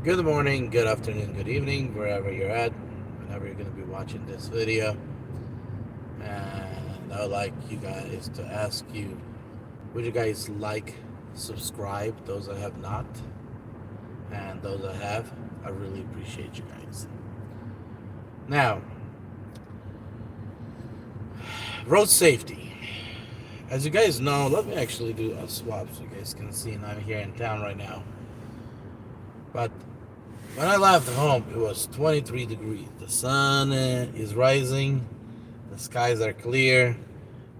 Good morning, good afternoon, good evening, wherever you're at, whenever you're going to be watching this video. And I would like you guys to ask you, would you guys like, subscribe, those that have not, and those that have, I really appreciate you guys. Now, road safety. As you guys know, let me actually do a swap so you guys can see, and I'm here in town right now. But when I left home, it was 23 degrees. The sun is rising, the skies are clear,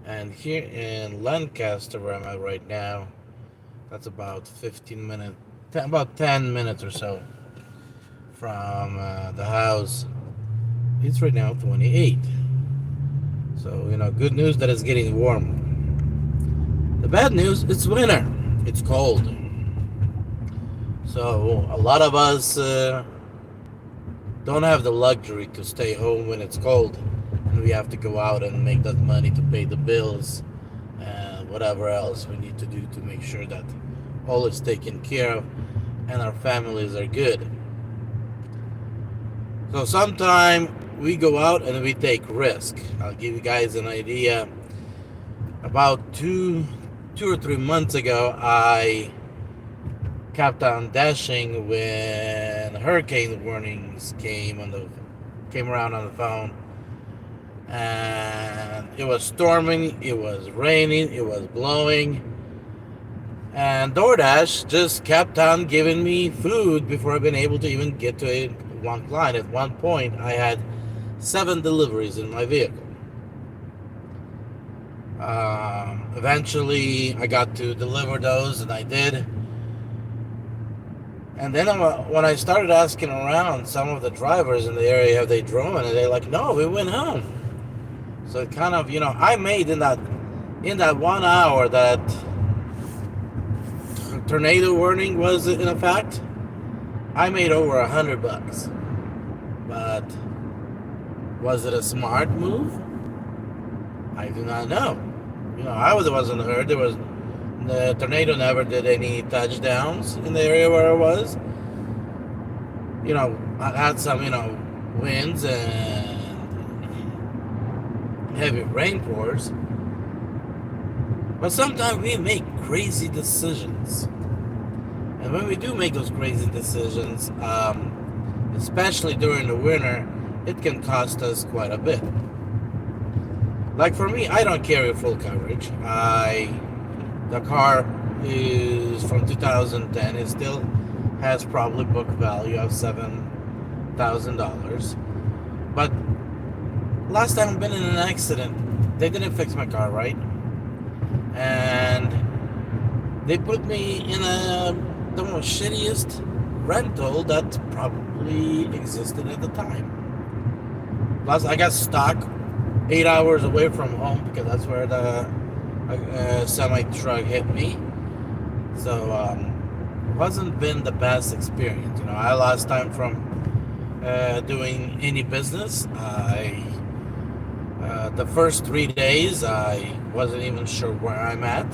and here in Lancaster, where I'm at right now, that's about 15 minutes, about 10 minutes or so from the house. It's right now 28. So, good news that it's getting warm. The bad news, it's winter. It's cold. So, a lot of us don't have the luxury to stay home when it's cold, and we have to go out and make that money to pay the bills and whatever else we need to do to make sure that all is taken care of and our families are good. So sometimes we go out and we take risk. I'll give you guys an idea. About two or 3 months ago, I kept on dashing when hurricane warnings came around on the phone, and it was storming, it was raining, it was blowing, and DoorDash just kept on giving me food before I've been able to even get to one client. At one point, I had 7 deliveries in my vehicle. Eventually, I got to deliver those, and I did. And then when I started asking around some of the drivers in the area, have they drove, and they're like, no, we went home. So it kind of, I made in that 1 hour that tornado warning was in effect, I made over $100. But was it a smart move? I do not know. I wasn't hurt. The tornado never did any touchdowns in the area where I was. I had some, winds and heavy rainpours. But sometimes we make crazy decisions. And when we do make those crazy decisions, especially during the winter, it can cost us quite a bit. Like for me, I don't carry full coverage. The car is from 2010. It still has probably book value of $7,000. But last time I've been in an accident, they didn't fix my car right, and they put me in the most shittiest rental that probably existed at the time. Plus, I got stuck 8 hours away from home because that's where the semi-truck hit me. So it wasn't been the best experience. I lost time from doing any business. The first 3 days I wasn't even sure where I'm at,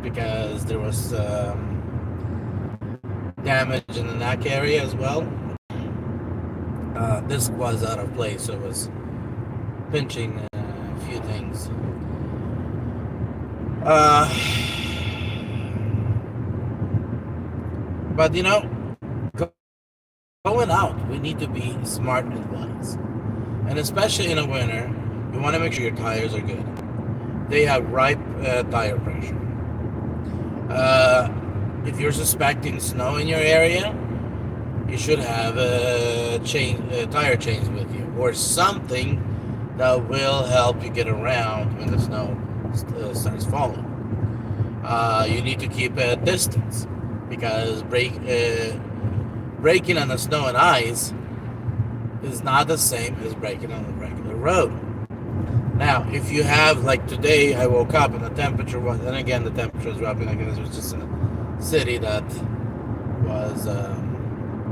because there was damage in the neck area as well. This was out of place, so it was pinching a few things. But going out, we need to be smart and wise. And especially in the winter, you want to make sure your tires are good. They have right tire pressure. If you're suspecting snow in your area, you should have tire chains with you, or something that will help you get around when the snow starts falling. You need to keep a distance, because braking on the snow and ice is not the same as braking on a regular road. Now, if you have, like today, I woke up and the temperature was, and again, the temperature was dropping. I guess it was just a city that was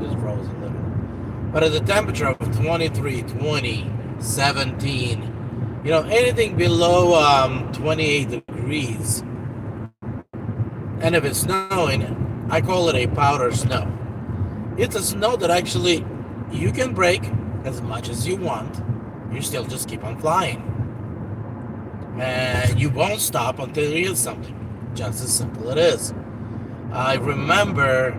just frozen a little. But at the temperature of 23, 20, 17, anything below 28 degrees, and if it's snowing, I call it a powder snow. It's a snow that actually you can brake as much as you want. You still just keep on flying. And you won't stop until you hit something. Just as simple it is. I remember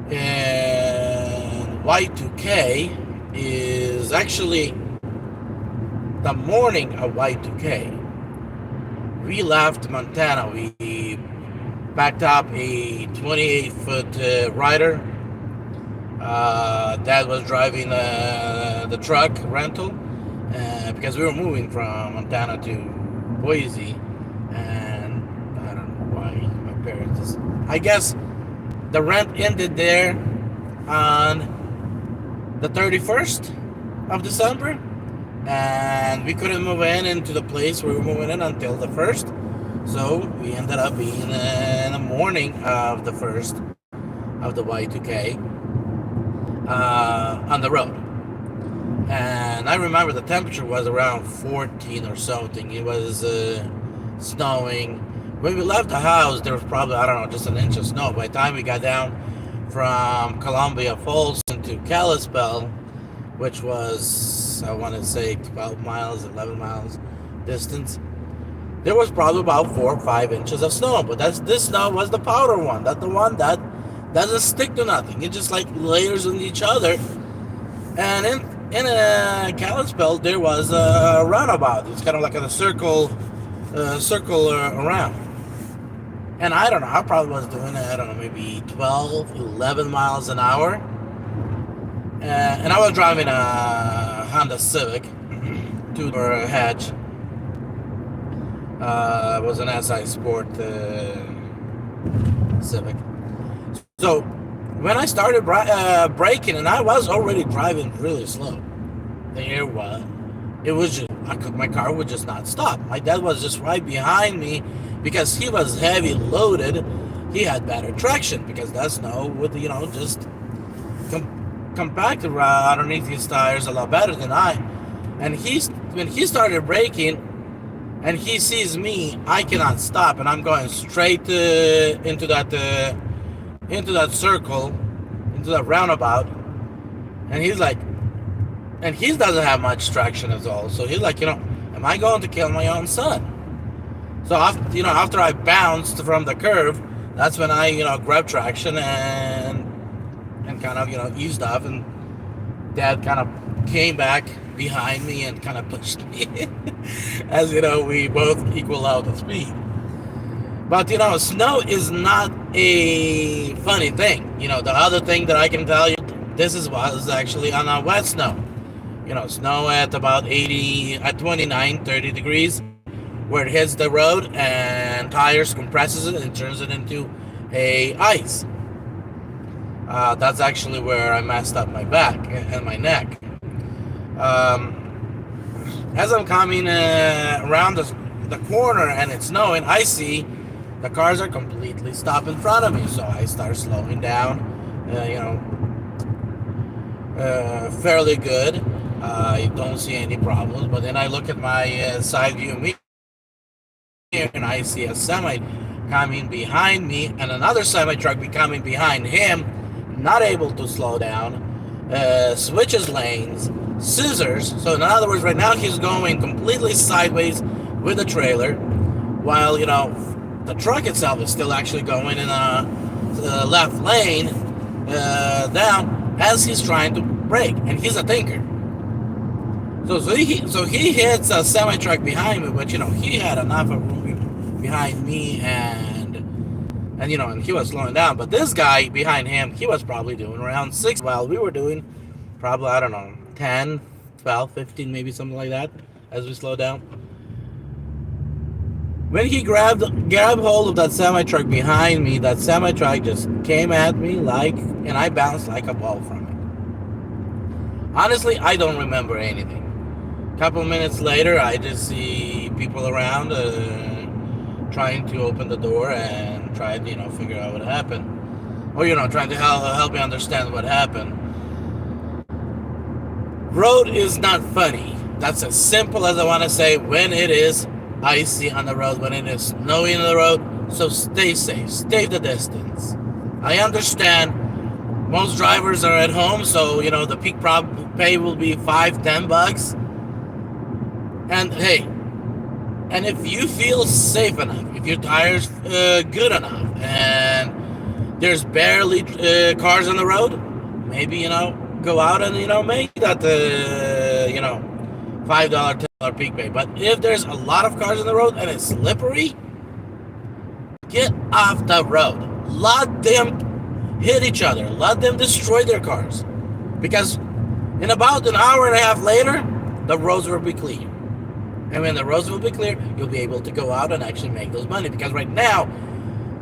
in Y2K is actually the morning of Y2K. We left Montana. We backed up a 28-foot rider. Dad was driving the truck rental because we were moving from Montana to Boise, and I don't know why my parents. I guess the rent ended there on the 31st of December, and we couldn't move into the place we were moving in until the 1st. So we ended up being in the morning of the 1st of the Y2K on the road. And I remember the temperature was around 14 or something. It was snowing. When we left the house, there was probably, I don't know, just an inch of snow. By the time we got down from Columbia Falls into Kalispell, which was, I want to say, 12 miles, 11 miles distance, there was probably about 4 or 5 inches of snow. But this snow was the powder one. That's the one that doesn't stick to nothing. It just like layers on each other. And in Kalispell, there was a roundabout. It's kind of like a circle around. And I don't know, I probably was doing, I don't know, maybe 12, 11 miles an hour. And I was driving a Honda Civic, two-door hatch. It was an SI Sport Civic. So when I started braking, and I was already driving really slow, it was just, my car would just not stop. My dad was just right behind me because he was heavy loaded. He had better traction because that snow would, just compact underneath his tires a lot better than I. And when he started braking and he sees me, I cannot stop, and I'm going straight into that circle, into that roundabout, and he's like, and he doesn't have much traction at all. So he's like, am I going to kill my own son? So after I bounced from the curve, that's when I grabbed traction and kind of eased off, and Dad kind of came back behind me and kind of pushed me as we both equal out the speed. But snow is not a funny thing. The other thing that I can tell you, was actually on a wet snow. Snow at about 29, 30 degrees, where it hits the road and tires compresses it and turns it into a ice. That's actually where I messed up my back and my neck. As I'm coming around the corner and it's snowing, I see the cars are completely stopped in front of me. So I start slowing down, fairly good. I don't see any problems. But then I look at my side view mirror and I see a semi coming behind me and another semi truck coming behind him, not able to slow down, switches lanes, scissors. So in other words, right now he's going completely sideways with the trailer, while the truck itself is still actually going in a left lane down as he's trying to brake, and he's a thinker. So he hits a semi truck behind me, but he had enough of room behind me, and he was slowing down. But this guy behind him, he was probably doing around 6, while we were doing probably, I don't know, 10, 12, 15, maybe something like that as we slowed down. When he grabbed hold of that semi truck behind me, that semi truck just came at me and I bounced like a ball from it. Honestly, I don't remember anything. A couple minutes later, I just see people around trying to open the door and try to figure out what happened, or trying to help me understand what happened. Road is not funny. That's as simple as I want to say when it is icy on the road, when it is snowy on the road. So stay safe, stay the distance. I understand most drivers are at home, so the peak pay will be $5-10. And hey, and if you feel safe enough, if your tires good enough, and there's barely cars on the road, maybe go out and make that $5 $10 peak pay. But if there's a lot of cars on the road and it's slippery, get off the road. Let them hit each other. Let them destroy their cars, because in about an hour and a half later, the roads will be clear. And when the roads will be clear, you'll be able to go out and actually make those money. Because right now,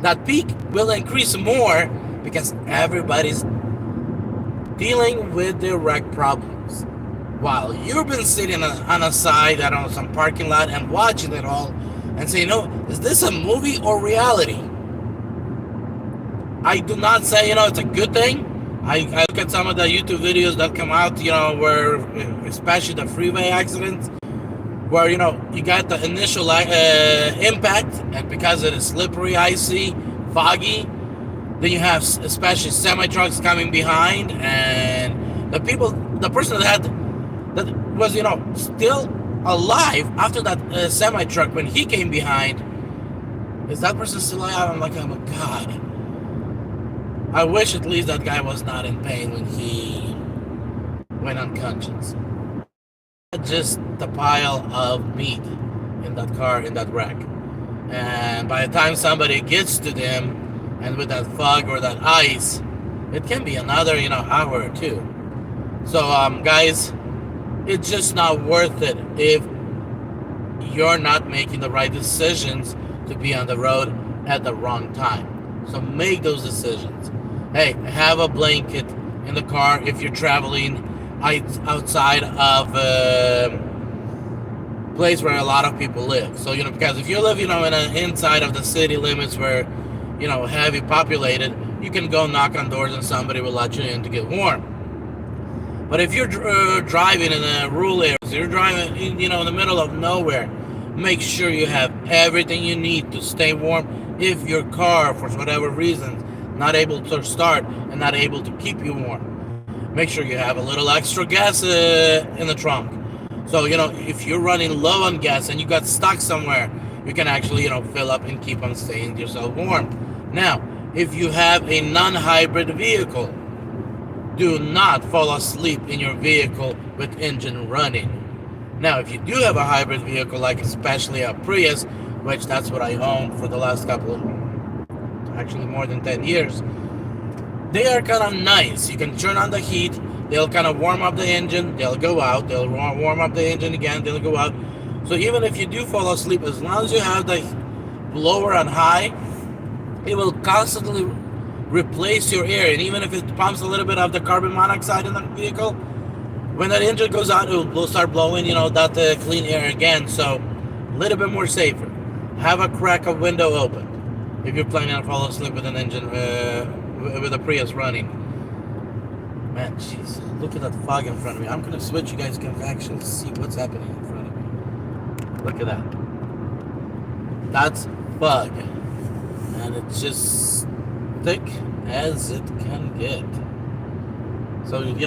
that peak will increase more because everybody's dealing with their wreck problems. While you've been sitting on a side, I don't know, some parking lot, and watching it all and saying, is this a movie or reality? I do not say, it's a good thing. I look at some of the YouTube videos that come out, where, especially the freeway accidents, where, you got the initial impact, and because it is slippery, icy, foggy, then you have especially semi-trucks coming behind, and the person that was, still alive after that semi-truck, when he came behind, is that person still alive? I'm like, oh my God. I wish at least that guy was not in pain when he went unconscious. Just the pile of meat in that car, in that wreck. And by the time somebody gets to them, and with that fog or that ice, it can be another, hour or two. So, guys, it's just not worth it if you're not making the right decisions to be on the road at the wrong time. So make those decisions. Hey, have a blanket in the car if you're traveling outside of a place where a lot of people live. So, because if you live, inside of the city limits where, heavy populated, you can go knock on doors and somebody will let you in to get warm. But if you're driving in a rural area, so you're driving, in the middle of nowhere, make sure you have everything you need to stay warm. If your car, for whatever reason, not able to start and not able to keep you warm, make sure you have a little extra gas in the trunk. So, if you're running low on gas and you got stuck somewhere, you can actually, fill up and keep on staying yourself warm. Now, if you have a non-hybrid vehicle, do not fall asleep in your vehicle with engine running. Now, if you do have a hybrid vehicle, like especially a Prius, which that's what I own for the last actually more than 10 years, they are kind of nice. You can turn on the heat, they'll kind of warm up the engine, they'll go out, they'll warm up the engine again, they'll go out. So even if you do fall asleep, as long as you have the blower on high, it will constantly replace your air. And even if it pumps a little bit of the carbon monoxide in the vehicle, when that engine goes out, it will start blowing, that clean air again. So a little bit more safer. Have a crack of window open if you're planning on falling asleep with an engine, with a Prius running. Man, jeez, look at that fog in front of me. I'm going to switch. You guys can actually see what's happening in front of me. Look at that. That's fog. And it's just thick as it can get. So, if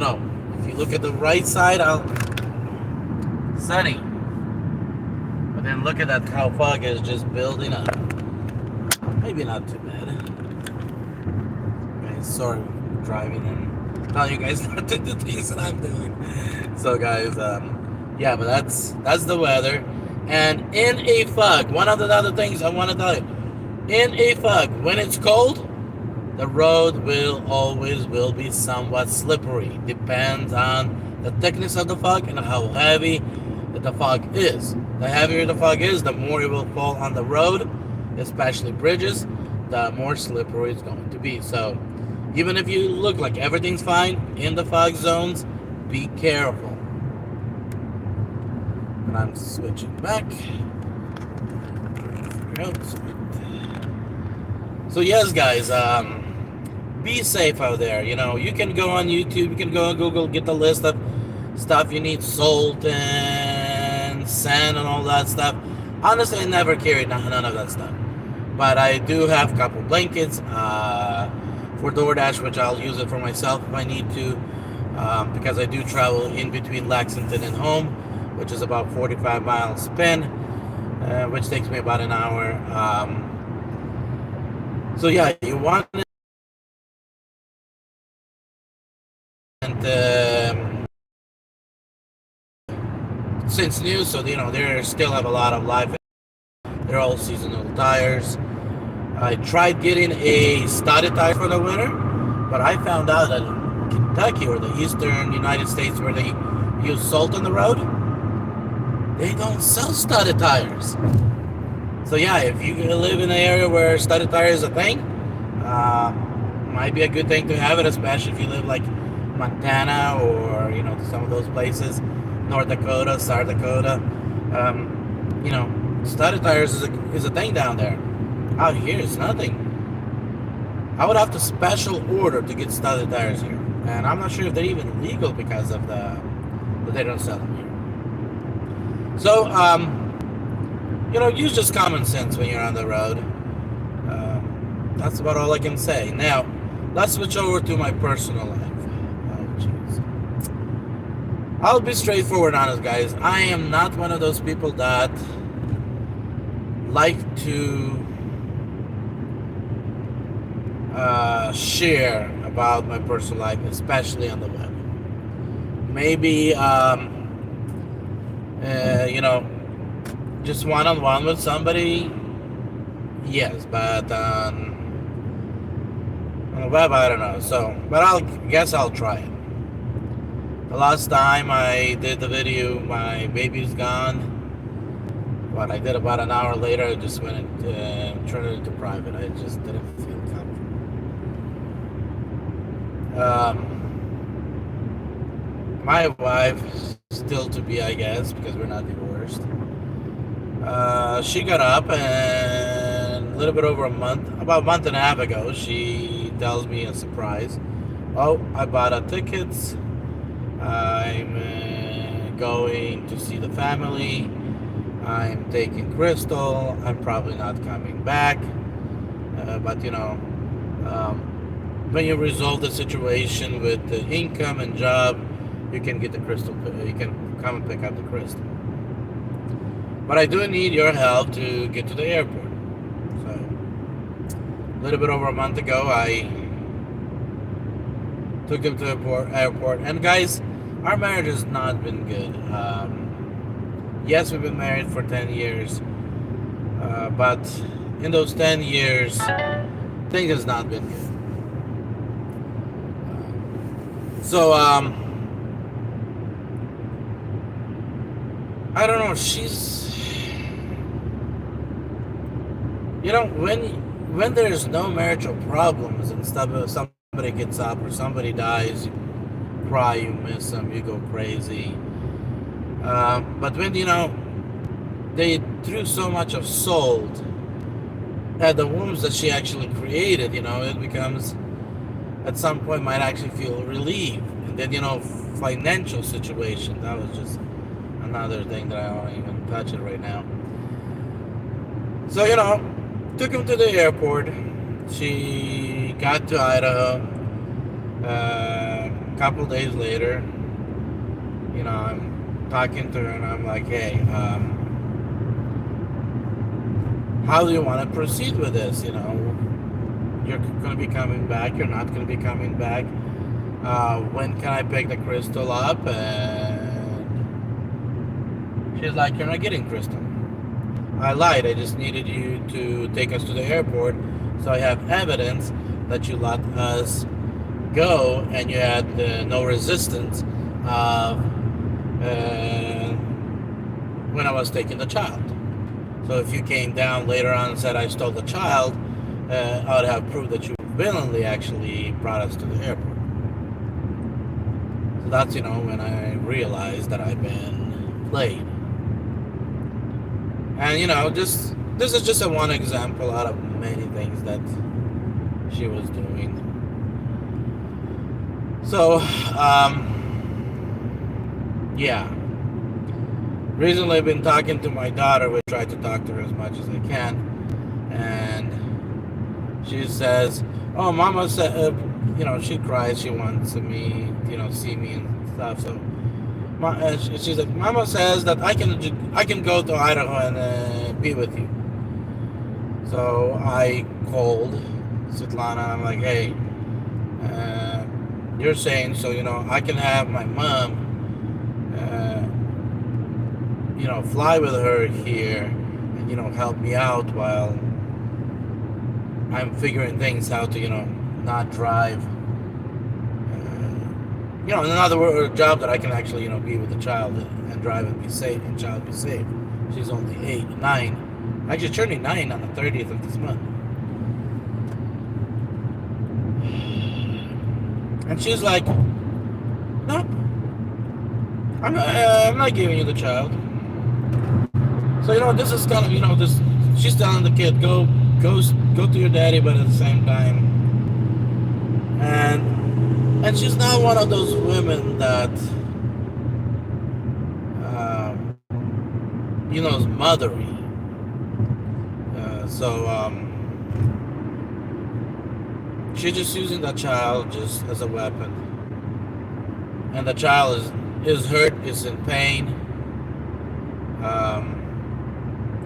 you look at the right side, sunny. But then look at that, how fog is just building up. Maybe not too bad. Guys, sorry for driving and telling you guys not to do things that I'm doing. So guys, yeah, but that's the weather. And in a fog, one of the other things I want to tell you, in a fog, when it's cold, the road will be somewhat slippery. Depends on the thickness of the fog and how heavy the fog is. The heavier the fog is, the more it will fall on the road, especially bridges, the more slippery it's going to be. So even if you look like everything's fine in the fog zones, be careful. And I'm switching back. So yes, guys, be safe out there. You can go on YouTube, you can go on Google, get the list of stuff you need, salt and sand and all that stuff. Honestly, I never carried none of that stuff. But I do have a couple blankets for DoorDash, which I'll use it for myself if I need to, because I do travel in between Lexington and home, which is about 45 miles spin, which takes me about an hour. So yeah, you want it, and since new, so they still have a lot of life. They're all seasonal tires. I tried getting a studded tire for the winter, but I found out that in Kentucky or the eastern United States, where they use salt on the road, they don't sell studded tires. So yeah, if you live in an area where studded tire is a thing, might be a good thing to have it, especially if you live like Montana or some of those places, North Dakota, South Dakota. Studded tires is a thing down there. Out here, it's nothing. I would have to special order to get studded tires here, and I'm not sure if they're even legal because of that they don't sell them here. So, use just common sense when you're on the road. That's about all I can say. Now, let's switch over to my personal life. Oh, jeez. I'll be straightforward and honest, guys. I am not one of those people that like to share about my personal life, especially on the web. Maybe, just one-on-one with somebody, yes, but on the web, I don't know. So, but I'll try it. The last time I did the video, my baby's gone. But I did about an hour later. I just went and turned it into private. I just didn't feel comfortable. My wife, still to be, I guess, because we're not divorced. She got up, and a little bit over about a month and a half ago, she tells me a surprise. Oh, I bought tickets. I'm going to see the family. I'm taking Crystal. I'm probably not coming back. But when you resolve the situation with the income and job, you can get the Crystal. You can come and pick up the Crystal. But I do need your help to get to the airport. So, a little bit over a month ago, I took them to the airport. And guys, our marriage has not been good. Yes, we've been married for 10 years. But in those 10 years, things has not been good. So, I don't know, she's... when there's no marital problems and stuff, somebody gets up or somebody dies, you cry, you miss them, you go crazy. But when, they threw so much of salt at the wounds that she actually created, it becomes, at some point, might actually feel relieved. And then, financial situation, that was just another thing that I don't even touch it right now. So, took him to the airport. She got to Idaho. A couple days later, I'm talking to her and I'm like, hey, how do you want to proceed with this? You're going to be coming back. You're not going to be coming back. When can I pick the Crystal up? And she's like, you're not getting Crystal. I lied. I just needed you to take us to the airport so I have evidence that you let us go and you had no resistance when I was taking the child. So if you came down later on and said I stole the child, I would have proved that you willingly actually brought us to the airport. So that's, when I realized that I've been played. And, this is just one example out of many things that she was doing. So, yeah. Recently, I've been talking to my daughter. We try to talk to her as much as I can, and she says, "Oh, Mama said, she cries. She wants me, see me and stuff." So, she's like, "Mama says that I can go to Idaho and be with you." So I called Svetlana. I'm like, "Hey, uh, you're saying so? I can have my mom, fly with her here, and help me out while I'm figuring things out to not drive." In other words, a job that I can actually, be with the child and drive and be safe, and child be safe. She's only 8, 9. Actually, turning 9 on the 30th of this month. And she's like, "Nope, I'm not giving you the child." So, this is kind of, this. She's telling the kid, go to your daddy, but at the same time, and she's not one of those women that, is mothery. She's just using that child just as a weapon, and the child is hurt, is in pain.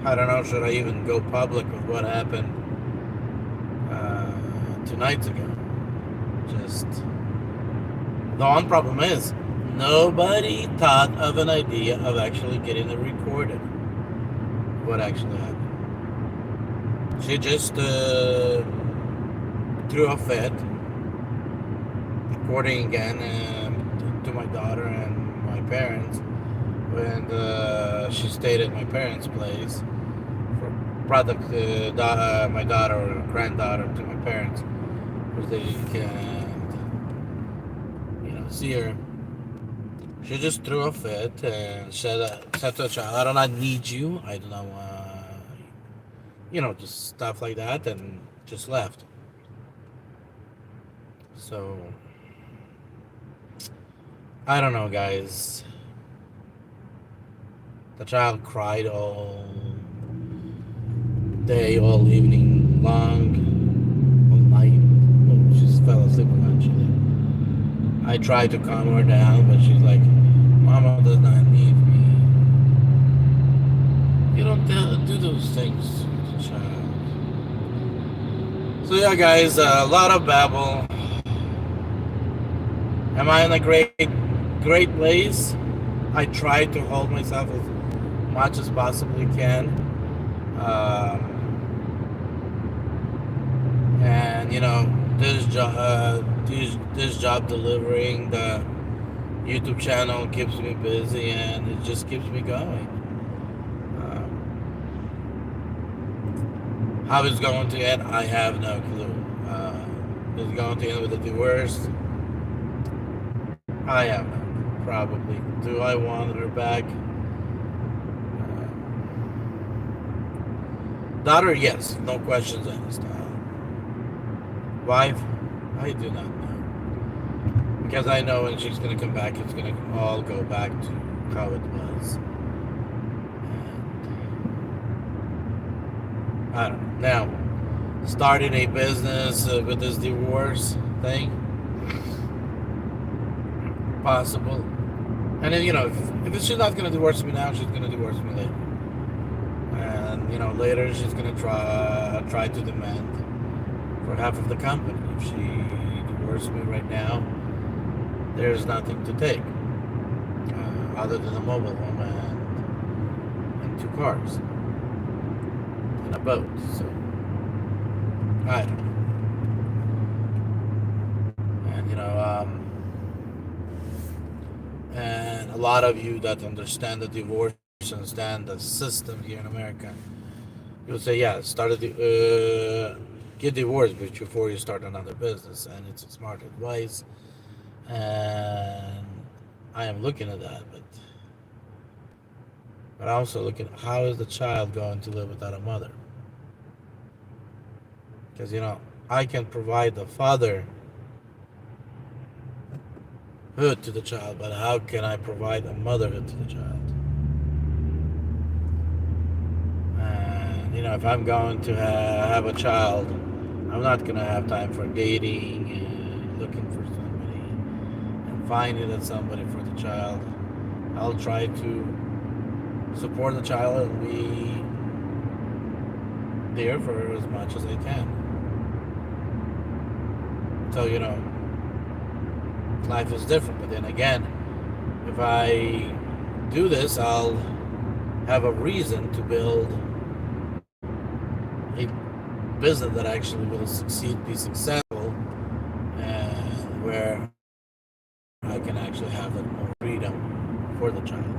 I don't know, should I even go public with what happened 2 nights ago? Just the one problem is nobody thought of an idea of actually getting it recorded. What actually happened? She just threw a fit, according again to my daughter and my parents, when she stayed at my parents' place. Brought my daughter or granddaughter to my parents because they can't, see her. She just threw a fit and said to the child, "I do not need you. I do not want," just stuff like that, and just left. So, I don't know, guys. The child cried all day, all evening long, all night. Oh, she just fell asleep eventually. I tried to calm her down, but she's like, "Mama does not need me." You don't do those things to the child. So yeah, guys, a lot of babble. Am I in a great place? I try to hold myself as much as possibly can. And this job delivering the YouTube channel keeps me busy, and it just keeps me going. How it's going to end, I have no clue. It's going to end with a divorce. I have no clue. Probably. Do I want her back? Daughter, yes, no questions asked. Wife, I do not know. Because I know when she's going to come back, it's going to all go back to how it was. And I don't know. Now, starting a business with this divorce thing, possible. And then, if she's not going to divorce me now, she's going to divorce me later. And, later she's going to try to demand for half of the company. If she divorces me right now, there's nothing to take other than a mobile home and 2 cars and a boat. So I don't know. And a lot of you that understand the divorce, understand the system here in America, you'll say, yeah, get divorced before you start another business, and it's a smart advice, and I am looking at that, but I'm also looking at how is the child going to live without a mother? Because I can provide the fatherhood to the child, but how can I provide a motherhood to the child? if I'm going to have a child, I'm not gonna have time for dating and looking for somebody and finding that somebody for the child. I'll try to support the child and be there for her as much as I can. So, life is different. But then again, if I do this, I'll have a reason to build a business that actually will succeed, be successful, and where I can actually have that more freedom for the child.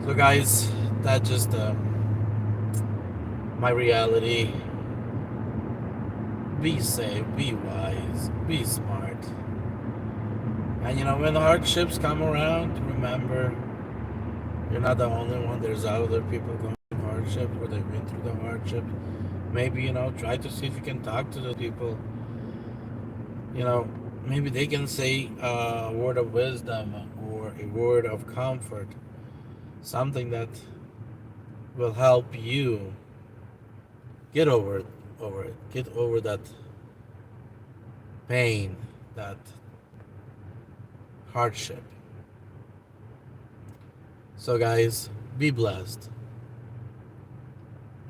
So, guys, that's just my reality. Be safe, be wise, be smart. And when the hardships come around, remember you're not the only one. There's other people going through hardship or they've been through the hardship. Maybe, try to see if you can talk to the people. Maybe they can say a word of wisdom or a word of comfort. Something that will help you get get over that pain, that hardship. So, guys, be blessed.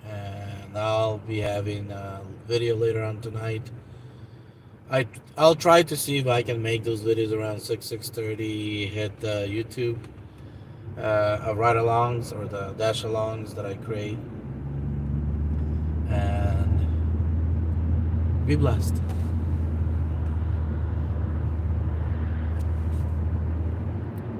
And I'll be having a video later on tonight. I'll try to see if I can make those videos around 6:30. Hit YouTube of ride-alongs or the dash-alongs that I create. And be blessed.